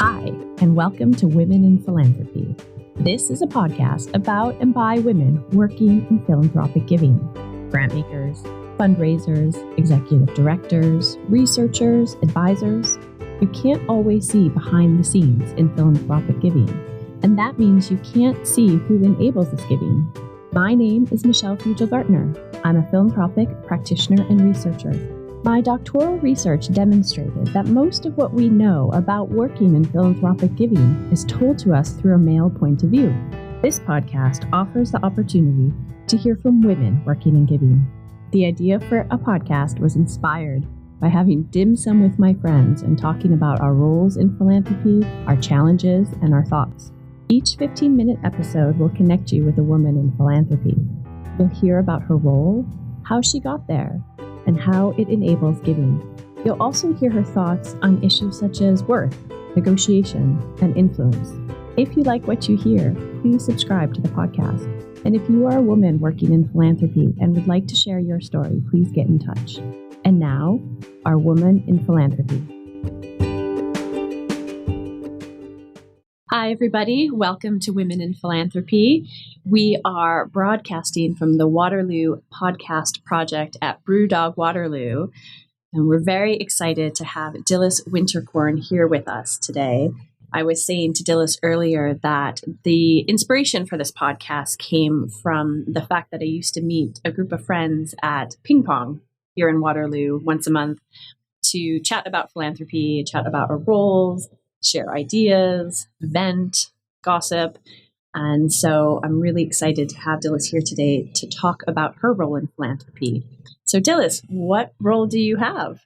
Hi, and welcome to Women in Philanthropy. This is a podcast about and by women working in philanthropic giving. Grantmakers, fundraisers, executive directors, researchers, advisors. You can't always see behind the scenes in philanthropic giving, and that means you can't see who enables this giving. My name is Michelle Fugel-Gartner. I'm a philanthropic practitioner and researcher. My doctoral research demonstrated that most of what we know about working in philanthropic giving is told to us through a male point of view. This podcast offers the opportunity to hear from women working in giving. The idea for a podcast was inspired by having dim sum with my friends and talking about our roles in philanthropy, our challenges, and our thoughts. Each 15-minute episode will connect you with a woman in philanthropy. You'll hear about her role, how she got there, and how it enables giving. You'll also hear her thoughts on issues such as worth, negotiation, and influence. If you like what you hear, please subscribe to the podcast. And if you are a woman working in philanthropy and would like to share your story, please get in touch. And now, our Woman in Philanthropy. Hi, everybody. Welcome to Women in Philanthropy. We are broadcasting from the Waterloo Podcast Project at Brewdog Waterloo, and we're very excited to have Dilys Winterkorn here with us today. I was saying to Dilys earlier that the inspiration for this podcast came from the fact that I used to meet a group of friends at ping pong here in Waterloo once a month to chat about philanthropy, chat about our roles, share ideas, vent, gossip. And so I'm really excited to have Dilys here today to talk about her role in philanthropy. So Dilys, what role do you have?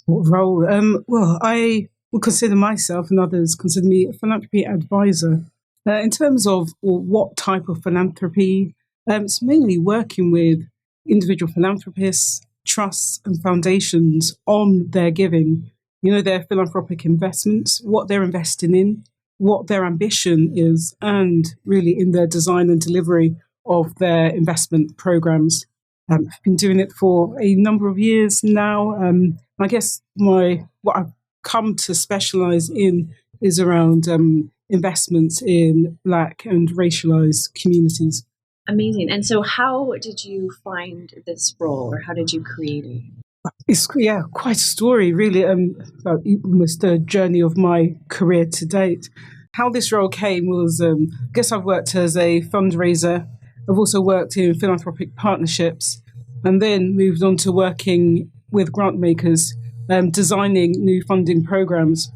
What role? Well, I would consider myself, and others consider me, a philanthropy advisor. In terms of what type of philanthropy, it's mainly working with individual philanthropists, trusts and foundations on their giving, their philanthropic investments, what they're investing in, what their ambition is, and really in their design and delivery of their investment programs. I've been doing it for a number of years now. I guess what I've come to specialize in is around investments in Black and racialized communities. Amazing. And so how did you find this role, or how did you create it? It's quite a story, really, about almost the journey of my career to date. How this role came was, I guess I've worked as a fundraiser. I've also worked in philanthropic partnerships, and then moved on to working with grantmakers, designing new funding programs.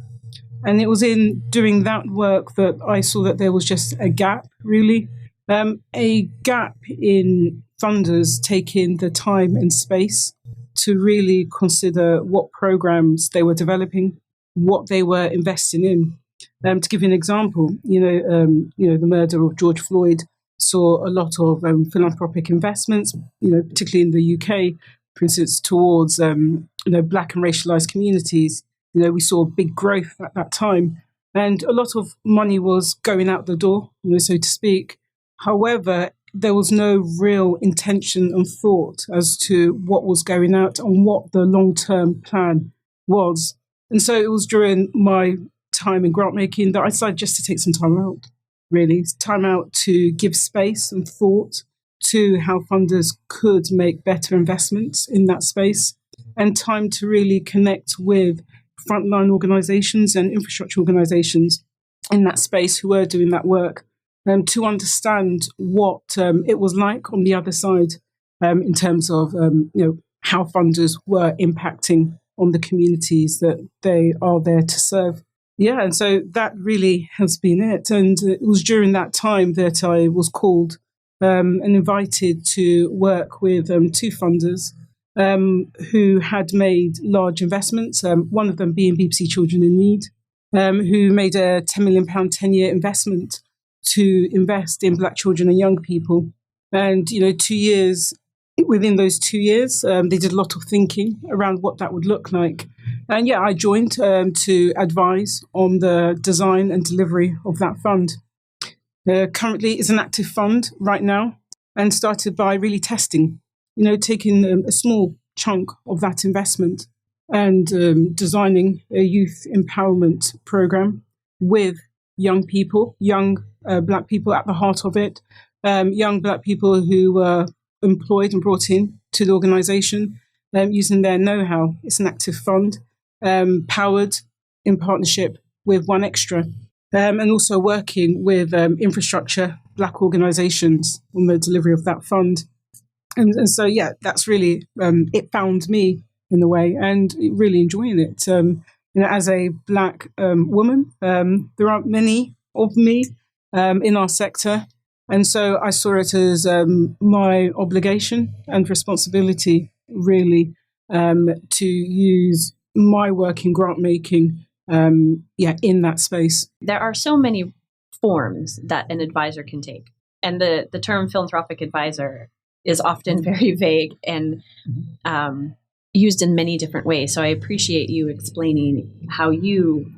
And it was in doing that work that I saw that there was just a gap, really, a gap in funders taking the time and space to really consider what programs they were developing, what they were investing in. To give you an example, the murder of George Floyd saw a lot of philanthropic investments, particularly in the UK, for instance, towards Black and racialized communities. We saw big growth at that time, and a lot of money was going out the door, so to speak. However, there was no real intention and thought as to what was going out and what the long-term plan was. And so it was during my time in grantmaking that I decided just to take some time out, really. Time out to give space and thought to how funders could make better investments in that space, and time to really connect with frontline organizations and infrastructure organizations in that space who were doing that work. To understand what it was like on the other side in terms of how funders were impacting on the communities that they are there to serve. Yeah, and so that really has been it. And it was during that time that I was called and invited to work with two funders who had made large investments, one of them being BBC Children in Need, who made a £10 million 10-year investment to invest in Black children and young people. And, 2 years, within those 2 years, they did a lot of thinking around what that would look like. And I joined to advise on the design and delivery of that fund. Currently, it's an active fund right now, and started by really testing, taking a small chunk of that investment and designing a youth empowerment program with young people, young Black people at the heart of it, young Black people who were employed and brought in to the organisation using their know-how. It's an active fund, powered in partnership with One Extra, and also working with infrastructure Black organisations on the delivery of that fund. And so, yeah, that's really, it found me in a way, and really enjoying it. As a Black woman, there aren't many of me in our sector. And so I saw it as my obligation and responsibility, really, to use my work in grant making, in that space. There are so many forms that an advisor can take. And the term philanthropic advisor is often very vague and used in many different ways. So I appreciate you explaining how you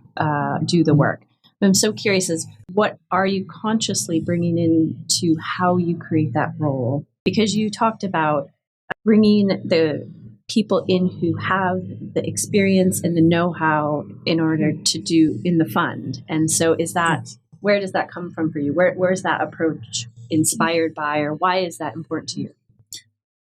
do the work. I'm so curious as what are you consciously bringing into how you create that role? Because you talked about bringing the people in who have the experience and the know-how in order to do in the fund. And so is that, where does that come from for you? Where is that approach inspired by, or why is that important to you?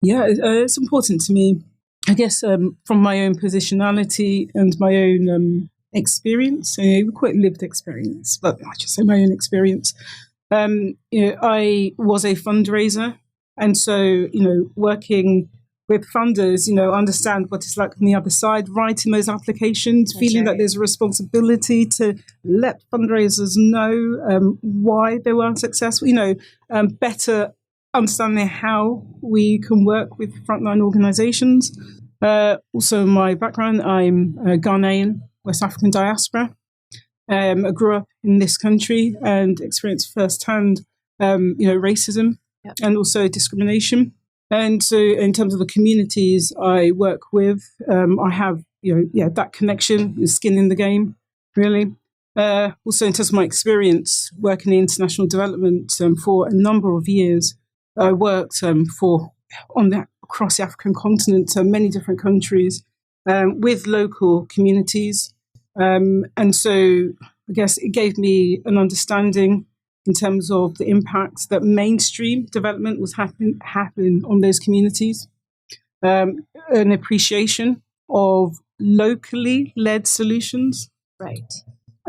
Yeah, it's important to me, I guess, from my own positionality and my own experience, quite lived experience, but I should say my own experience. I was a fundraiser, and so, working with funders, understand what it's like on the other side, writing those applications, feeling that there's a responsibility to let fundraisers know why they weren't successful, better understanding how we can work with frontline organizations. Also, my background, I'm Ghanaian, West African diaspora. I grew up in this country and experienced firsthand, racism and also discrimination. And so in terms of the communities I work with, I have, that connection, skin in the game, really. Also in terms of my experience working in international development for a number of years, I worked across the African continent, many different countries, with local communities. And so I guess it gave me an understanding in terms of the impacts that mainstream development was happening on those communities, an appreciation of locally led solutions. Right.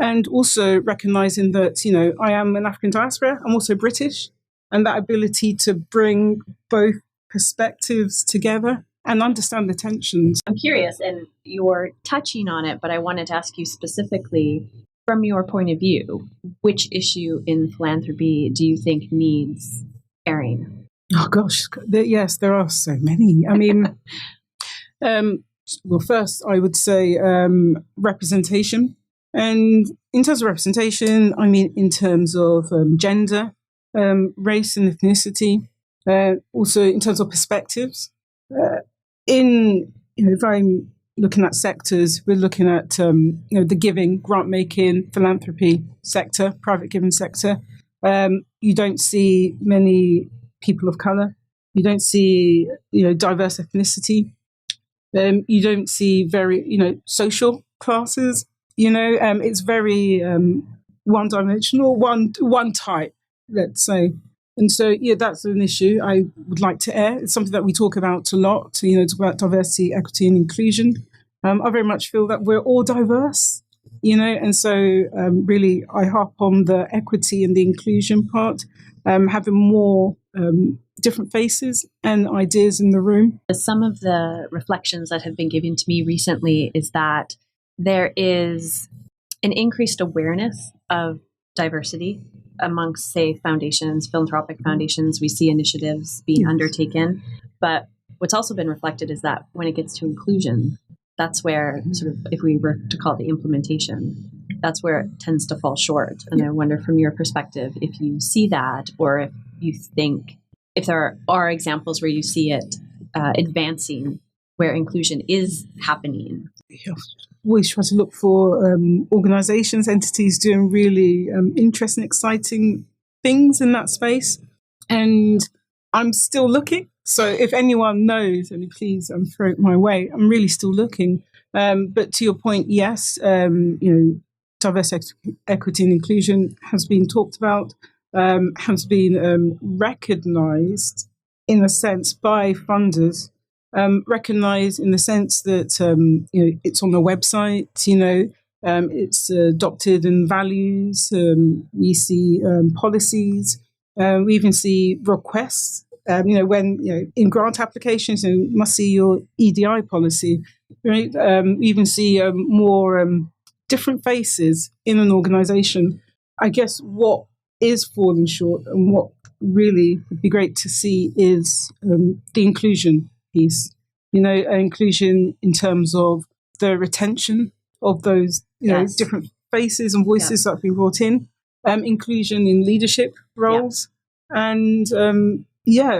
And also recognizing that, I am an African diaspora, I'm also British, and that ability to bring both perspectives together and understand the tensions. I'm curious, and you're touching on it, but I wanted to ask you specifically, from your point of view, which issue in philanthropy do you think needs airing? Oh gosh, yes, there are so many. I mean, well, first I would say representation. And in terms of representation, I mean in terms of gender, race and ethnicity, also in terms of perspectives. If I'm looking at sectors, we're looking at the giving, grant making, philanthropy sector, private giving sector. You don't see many people of color. You don't see diverse ethnicity. You don't see very social classes. It's very one-dimensional, one type, let's say. And so, that's an issue I would like to air. It's something that we talk about a lot, talk about diversity, equity, and inclusion. I very much feel that we're all diverse, and so really I harp on the equity and the inclusion part, having more different faces and ideas in the room. Some of the reflections that have been given to me recently is that there is an increased awareness of diversity amongst, say, foundations, philanthropic foundations. We see initiatives being undertaken. But what's also been reflected is that when it gets to inclusion, that's where sort of, if we were to call it the implementation, that's where it tends to fall short. And I wonder from your perspective, if you see that, or if you think, if there are examples where you see it advancing, where inclusion is happening. Always try to look for organizations, entities doing really interesting, exciting things in that space. And I'm still looking. So if anyone knows, please throw it my way. I'm really still looking. But to your point, yes, diversity, equity and inclusion has been talked about, has been recognised in a sense by funders, recognised in the sense that it's on the website, it's adopted in values. We see policies. We even see requests. When in grant applications, you must see your EDI policy, right? We even see more different faces in an organisation. I guess what is falling short and what really would be great to see is the inclusion piece. Inclusion in terms of the retention of those different faces and voices that have been brought in, inclusion in leadership roles, and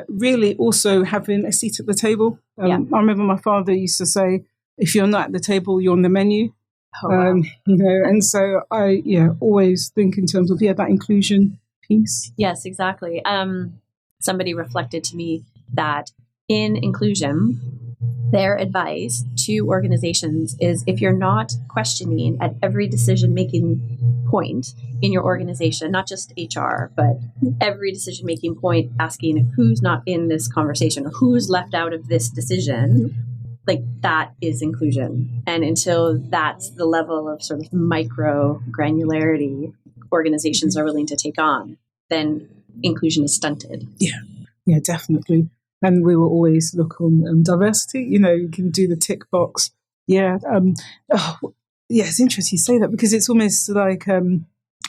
really also having a seat at the table. I remember my father used to say, if you're not at the table, you're on the menu. Oh, wow. And so I always think in terms of that inclusion piece. Yes, exactly. Somebody reflected to me that in inclusion, their advice to organizations is, if you're not questioning at every decision-making point in your organization, not just HR, but every decision-making point, asking who's not in this conversation or who's left out of this decision, like that is inclusion. And until that's the level of sort of micro granularity organizations are willing to take on, then inclusion is stunted. Yeah, definitely. And we will always look on diversity. You can do the tick box. It's interesting you say that, because it's almost like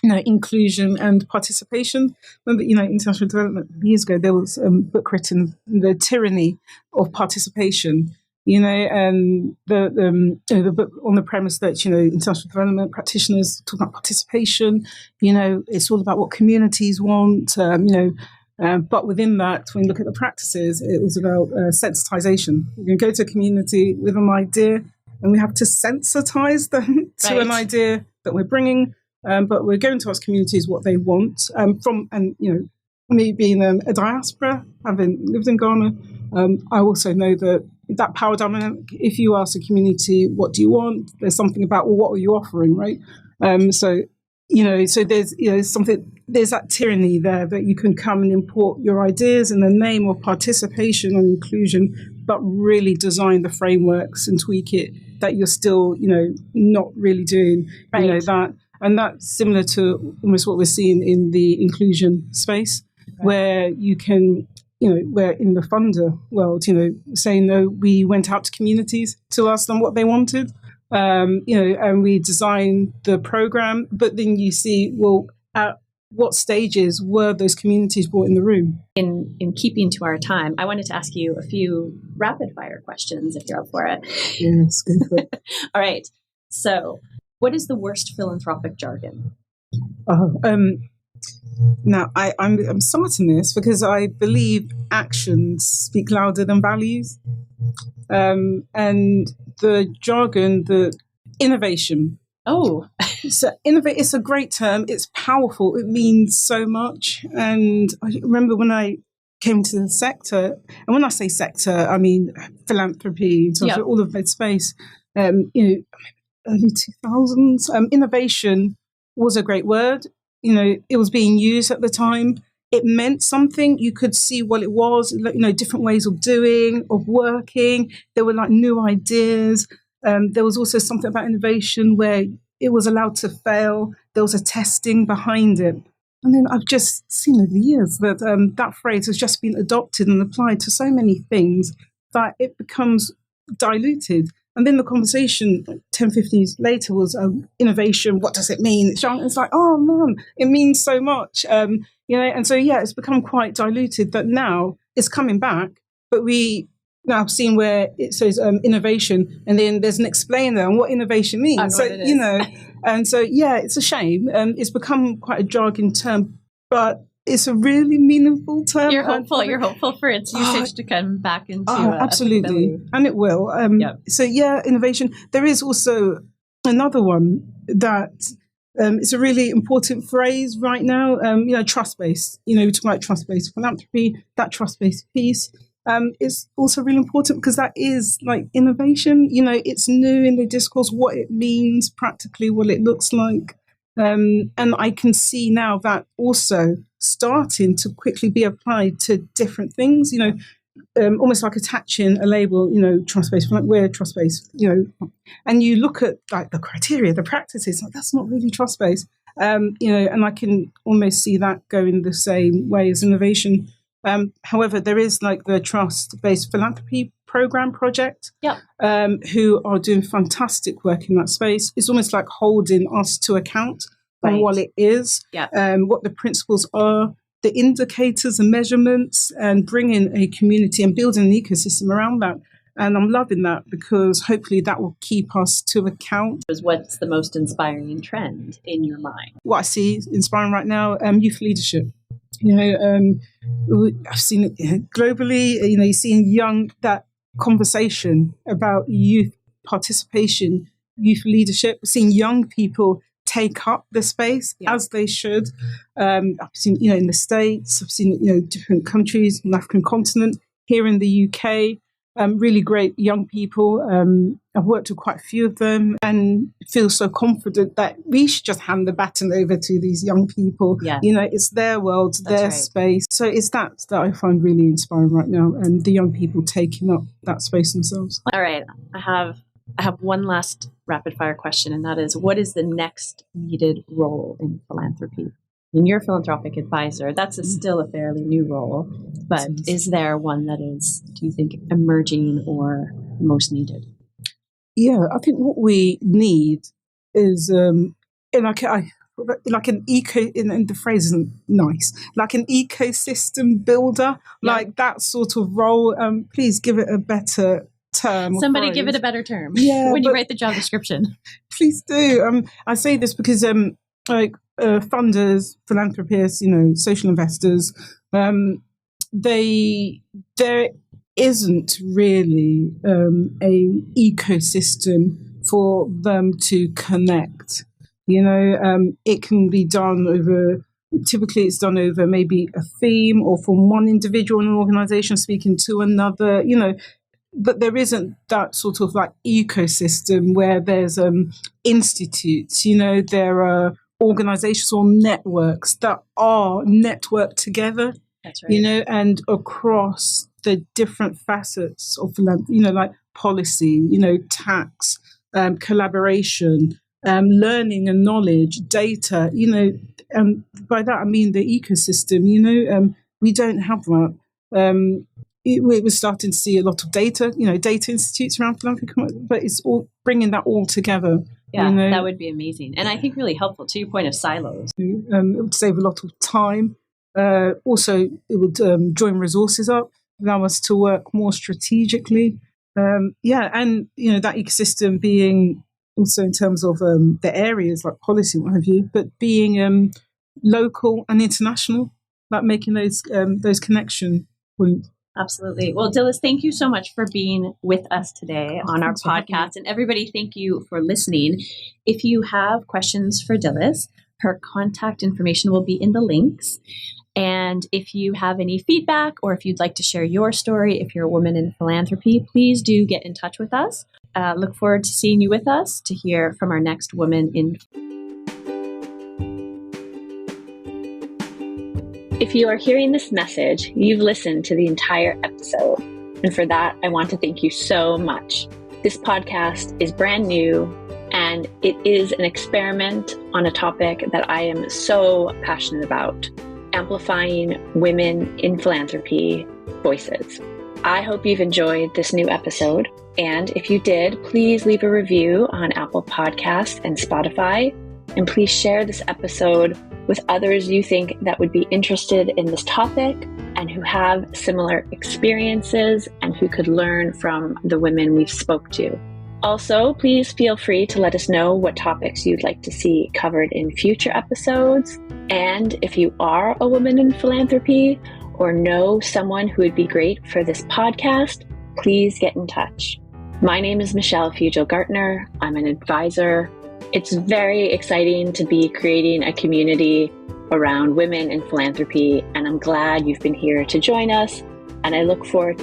inclusion and participation. Remember, international development years ago, there was a book written, The Tyranny of Participation. And the book on the premise that international development practitioners talk about participation. It's all about what communities want. But within that, when you look at the practices, it was about sensitization. We're going to go to a community with an idea, and we have to sensitize them to an idea that we're bringing. But we're going to ask communities what they want. Me being a diaspora, having lived in Ghana, I also know that power dynamic. If you ask a community, what do you want? There's something about, well, what are you offering, right? So there's something. There's that tyranny there that you can come and import your ideas in the name of participation and inclusion, but really design the frameworks and tweak it that you're still, not really doing, that. And that's similar to almost what we're seeing in the inclusion space, where you can, where in the funder world, saying, no, we went out to communities to ask them what they wanted, and we designed the program, but then you see, well, at what stages were those communities brought in the room? In keeping to our time, I wanted to ask you a few rapid fire questions, if you're up for it. Yes, go for it. All right. So, what is the worst philanthropic jargon? Now, I'm starting this because I believe actions speak louder than values. And the jargon, the innovation. Oh, so innovate. It's a great term. It's powerful. It means so much. And I remember when I came to the sector, and when I say sector, I mean philanthropy, all of that space. Early 2000s. Innovation was a great word. It was being used at the time. It meant something. You could see what it was. Different ways of doing, of working. There were like new ideas. There was also something about innovation where it was allowed to fail. There was a testing behind it. And then I've just seen over the years that that phrase has just been adopted and applied to so many things that it becomes diluted. And then the conversation 10, 15 years later was innovation. What does it mean? It's like, oh man, it means so much. And so, it's become quite diluted, that now it's coming back. But we now have seen where it says innovation, and then there's an explainer on what innovation means. So, and so, it's a shame. It's become quite a jargon term, but it's a really meaningful term. You're hopeful for its usage to come back into absolutely, and it will. So innovation. There is also another one that it's a really important phrase right now. Trust-based. We talk about trust-based philanthropy. That trust-based piece is also really important, because that is like innovation. It's new in the discourse, what it means practically, what it looks like. And I can see now that also starting to quickly be applied to different things, almost like attaching a label, trust-based, like we're trust-based, and you look at like the criteria, the practices, like that's not really trust-based, and I can almost see that going the same way as innovation. However, there is like the trust-based philanthropy project, who are doing fantastic work in that space. It's almost like holding us to account on what it is, what the principles are, the indicators and measurements, and bringing a community and building an ecosystem around that. And I'm loving that because hopefully that will keep us to account. What's the most inspiring trend in your mind? What I see inspiring right now, youth leadership. I've seen it globally. You're seeing that conversation about youth participation, youth leadership, seeing young people take up the space as they should. I've seen, in the States, I've seen, different countries, on the African continent, here in the UK, really great young people. I've worked with quite a few of them and feel so confident that we should just hand the baton over to these young people. Yeah. It's their world, their space. So it's that I find really inspiring right now, and the young people taking up that space themselves. All right. I have one last rapid fire question, and that is, what is the next needed role in philanthropy? You're a philanthropic advisor. That's still a fairly new role, but is there one that is, do you think, emerging or most needed? Yeah, I think what we need is like an eco. And the phrase isn't nice. Like an ecosystem builder, like that sort of role. Please give it a better term. Somebody give it a better term. Yeah, when you wrate the job description. Please do. I say this because funders, philanthropists, social investors, there isn't really a ecosystem for them to connect. It can be done over. Typically, it's done over maybe a theme or from one individual in an organization speaking to another. But there isn't that sort of like ecosystem where there's institutes. There are organizations or networks that are networked together. That's right. And across the different facets of like policy, tax, collaboration, learning and knowledge, data, and by that I mean the ecosystem. We don't have that. We're starting to see a lot of data institutes around philanthropy, but it's all bringing that all together. Yeah, that would be amazing. And I think really helpful to your point of silos. It would save a lot of time. Also, it would join resources up, allow us to work more strategically. And, that ecosystem being also in terms of the areas like policy, what have you, but being local and international, like making those connection points. Absolutely. Well, Dilys, thank you so much for being with us today on our podcast. And everybody, thank you for listening. If you have questions for Dilys, her contact information will be in the links. And if you have any feedback or if you'd like to share your story, if you're a woman in philanthropy, please do get in touch with us. Look forward to seeing you with us to hear from our next woman in. If you are hearing this message, you've listened to the entire episode. And for that, I want to thank you so much. This podcast is brand new, and it is an experiment on a topic that I am so passionate about: amplifying women in philanthropy voices. I hope you've enjoyed this new episode. And if you did, please leave a review on Apple Podcasts and Spotify. And please share this episode with others you think that would be interested in this topic and who have similar experiences and who could learn from the women we've spoke to. Also, please feel free to let us know what topics you'd like to see covered in future episodes. And if you are a woman in philanthropy or know someone who would be great for this podcast, please get in touch. My name is Michelle Fugel-Gartner. I'm an advisor. It's very exciting to be creating a community around women in philanthropy, and I'm glad you've been here to join us, and I look forward